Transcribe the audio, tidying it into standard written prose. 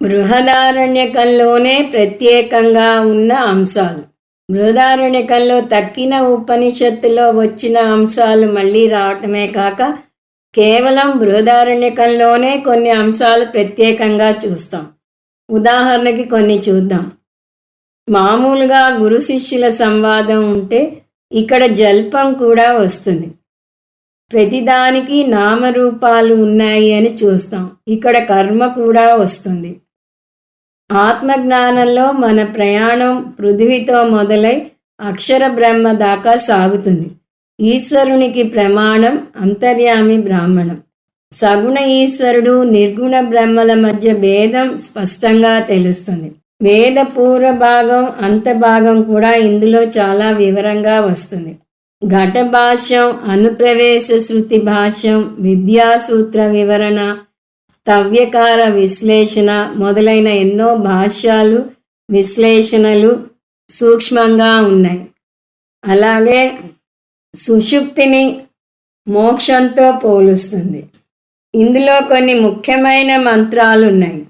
బృహదారణ్యకంలోనే ప్రత్యేకంగా ఉన్న అంశాలు. బృహదారణ్యకంలో తక్కిన ఉపనిషత్తులో వచ్చిన అంశాలు మళ్ళీ రావటమే కాక కేవలం బృహదారణ్యకంలోనే కొన్ని అంశాలు ప్రత్యేకంగా చూస్తాం. ఉదాహరణకి కొన్ని చూద్దాం. మామూలుగా గురు శిష్యుల సంవాదం ఉంటే ఇక్కడ జల్పం కూడా వస్తుంది. ప్రతిదానికి నామరూపాలు ఉన్నాయి అని చూస్తాం. ఇక్కడ కర్మ కూడా వస్తుంది. ఆత్మజ్ఞానంలో మన ప్రయాణం పృథ్వీతో మొదలై అక్షర బ్రహ్మ దాకా సాగుతుంది. ఈశ్వరునికి ప్రమాణం అంతర్యామి బ్రాహ్మణం. సగుణ ఈశ్వరుడు నిర్గుణ బ్రహ్మల మధ్య భేదం స్పష్టంగా తెలుస్తుంది. వేద పూర్వ భాగం అంత భాగం కూడా ఇందులో చాలా వివరంగా వస్తుంది. ఘట భాష్యం, అనుప్రవేశ శృతి భాష్యం, విద్యాసూత్ర వివరణ, తవ్యకార విశ్లేషణ మొదలైన ఎన్నో భాష్యాలు, విశ్లేషణలు సూక్ష్మంగా ఉన్నాయి. అలాగే సుషుప్తిని మోక్షంతో పోలుస్తుంది. ఇందులో కొన్ని ముఖ్యమైన మంత్రాలు ఉన్నాయి.